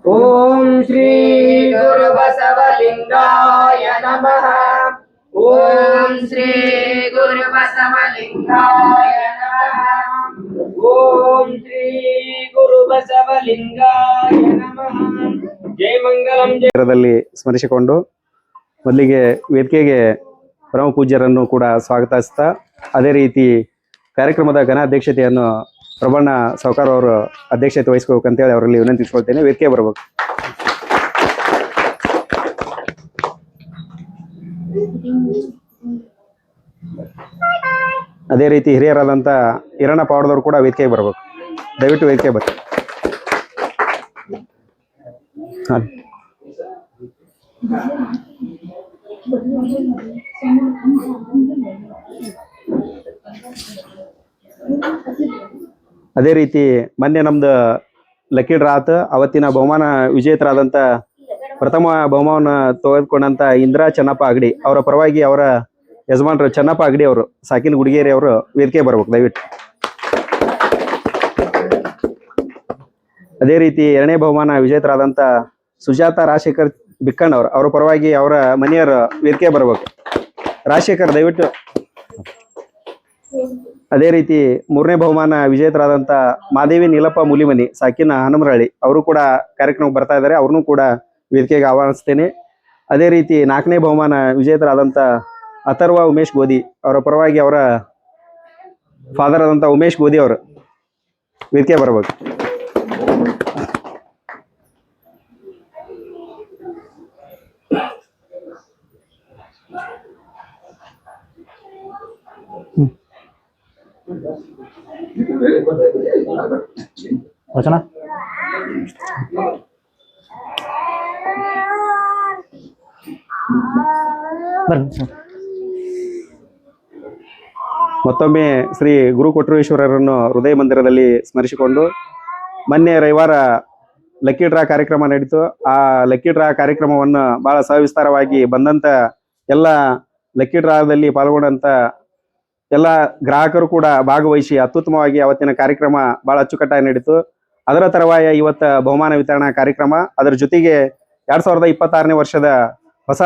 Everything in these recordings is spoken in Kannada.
ಓಂ ಶ್ರೀ ಗುರು ಬಸವಲಿಂಗಾಯ ನಮಃ. ಓಂ ಶ್ರೀ ಗುರು ಬಸವಲಿಂಗಾಯ ನಮಃ. ಓಂ ಶ್ರೀ ಗುರು ಬಸವಲಿಂಗಾಯ ನಮಃ. ಜಯ ಮಂಗಲಂ. ದಲ್ಲಿ ಸ್ಮರಿಸಿಕೊಂಡು ಮೊದಲಿಗೆ ವೇದಿಕೆಗೆ ಪರಮ ಪೂಜ್ಯರನ್ನು ಕೂಡ ಸ್ವಾಗತಿಸ್ತಾ, ಅದೇ ರೀತಿ ಕಾರ್ಯಕ್ರಮದ ಘನ ಅಧ್ಯಕ್ಷತೆಯನ್ನು ಪ್ರಬಣ್ಣ ಸಾವ್ಕಾರ ಅವರು ಅಧ್ಯಕ್ಷತೆ ವಹಿಸ್ಕೋಬೇಕಂತೇಳಿ ಅವರಲ್ಲಿ ವಿನಂತಿಸ್ಕೊಳ್ತೇನೆ. ವೇದಿಕೆ ಬರಬೇಕು. ಅದೇ ರೀತಿ ಹಿರಿಯರಾದಂಥ ಹಿರಣ್ಣ ಪಾವಡದವರು ಕೂಡ ವೇದಿಕೆಗೆ ಬರಬೇಕು. ದಯವಿಟ್ಟು ವೇದಿಕೆ ಬರ್ರಿ. ಅದೇ ರೀತಿ ಮೊನ್ನೆ ನಮ್ದು ಲಕ್ಕಿ ಡ್ರಾ ಆತು. ಅವತ್ತಿನ ಬಹುಮಾನ ವಿಜೇತರಾದಂಥ ಪ್ರಥಮ ಬಹುಮಾನ ತೆಗೆದುಕೊಂಡಂತ ಇಂದಿರಾ ಚೆನ್ನಪ್ಪ ಅಗಡಿ ಅವರ ಪರವಾಗಿ ಅವರ ಯಜಮಾನರು ಚೆನ್ನಪ್ಪ ಅಗಡಿ ಅವರು, ಸಾಕಿನ ಗುಡಿಗೇರಿ ಅವರು ವೇದಿಕೆ ಬರ್ಬೇಕು ದಯವಿಟ್ಟು. ಅದೇ ರೀತಿ ಎರಡನೇ ಬಹುಮಾನ ವಿಜೇತರಾದಂಥ ಸುಜಾತ ರಾಜಶೇಖರ್ ಬಿಕ್ಕಣ್ಣ ಅವರು, ಅವರ ಪರವಾಗಿ ಅವರ ಮನೆಯವರು ವೇದಿಕೆ ಬರಬೇಕು. ರಾಜಶೇಖರ್ ದಯವಿಟ್ಟು. ಅದೇ ರೀತಿ ಮೂರನೇ ಬಹುಮಾನ ವಿಜೇತರಾದಂಥ ಮಾದೇವಿ ನೀಲಪ್ಪ ಮುಲಿಮನಿ, ಸಾಕಿನ ಹನುಮರಳ್ಳಿ, ಅವರು ಕೂಡ ಕಾರ್ಯಕ್ರಮಕ್ಕೆ ಬರ್ತಾ ಇದ್ದಾರೆ. ಅವ್ರನ್ನೂ ಕೂಡ ವೇದಿಕೆಗೆ ಆಹ್ವಾನಿಸ್ತೇನೆ. ಅದೇ ರೀತಿ ನಾಲ್ಕನೇ ಬಹುಮಾನ ವಿಜೇತರಾದಂಥ ಅಥರ್ವ ಉಮೇಶ್ ಗೋಧಿ, ಅವರ ಪರವಾಗಿ ಅವರ ಫಾದರ್ ಆದಂಥ ಉಮೇಶ್ ಗೋಧಿ ಅವರು ವೇದಿಕೆ ಬರಬೇಕು. ವಚನ ಮತ್ತೊಮ್ಮೆ ಶ್ರೀ ಗುರು ಕೊಟ್ರೇಶ್ವರರನ್ನು ಹೃದಯ ಮಂದಿರದಲ್ಲಿ ಸ್ಮರಿಸಿಕೊಂಡು, ಮೊನ್ನೆ ರವಿವಾರ ಲಕ್ಕಿ ಡ್ರಾ ಕಾರ್ಯಕ್ರಮ ನಡೀತು. ಆ ಲಕ್ಕಿ ಡ್ರಾ ಕಾರ್ಯಕ್ರಮವನ್ನು ಬಹಳ ಸವಿಸ್ತಾರವಾಗಿ ಬಂದಂತ ಎಲ್ಲ ಲಕ್ಕಿ ಡ್ರಾದಲ್ಲಿ ಪಾಲ್ಗೊಂಡಂತ ಎಲ್ಲ ಗ್ರಾಹಕರು ಕೂಡ ಭಾಗವಹಿಸಿ ಅತ್ಯುತ್ತಮವಾಗಿ ಅವತ್ತಿನ ಕಾರ್ಯಕ್ರಮ ಬಹಳ ಅಚ್ಚುಕಟ್ಟಾಗಿ ನಡೀತು. ಅದರ ತರುವಾಯ ಇವತ್ತ ಬಹುಮಾನ ವಿತರಣಾ ಕಾರ್ಯಕ್ರಮ, ಅದರ ಜೊತೆಗೆ 2026ನೇ ವರ್ಷದ ಹೊಸ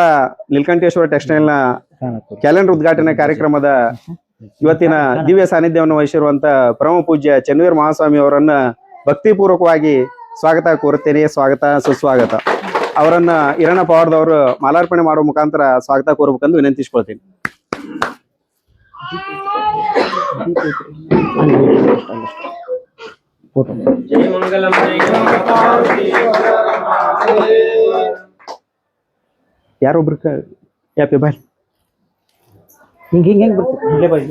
ನೀಲಕಂಠೇಶ್ವರ ಟೆಕ್ಸ್ಟೈಲ್ನ ಕ್ಯಾಲೆಂಡರ್ ಉದ್ಘಾಟನೆ ಕಾರ್ಯಕ್ರಮದ ಇವತ್ತಿನ ದಿವ್ಯ ಸಾನ್ನಿಧ್ಯವನ್ನು ವಹಿಸಿರುವಂತ ಪರಮ ಪೂಜ್ಯ ಚೆನ್ನವೀರ ಮಹಾಸ್ವಾಮಿ ಅವರನ್ನ ಭಕ್ತಿಪೂರ್ವಕವಾಗಿ ಸ್ವಾಗತ ಕೋರುತ್ತೇನೆ. ಸ್ವಾಗತ ಸುಸ್ವಾಗತ. ಅವರನ್ನ ಹಿರಣ್ಣ ಪವಾಡದವರು ಮಾಲಾರ್ಪಣೆ ಮಾಡುವ ಮುಖಾಂತರ ಸ್ವಾಗತ ಕೋರಬೇಕೆಂದು ವಿನಂತಿಸಿಕೊಳ್ತೀನಿ. ಯಾರೊಬ್ರು ಯಾಪೆ ಬಾಯ್ ಹಿಂಗೆ ಬರ್ತೀವಿ.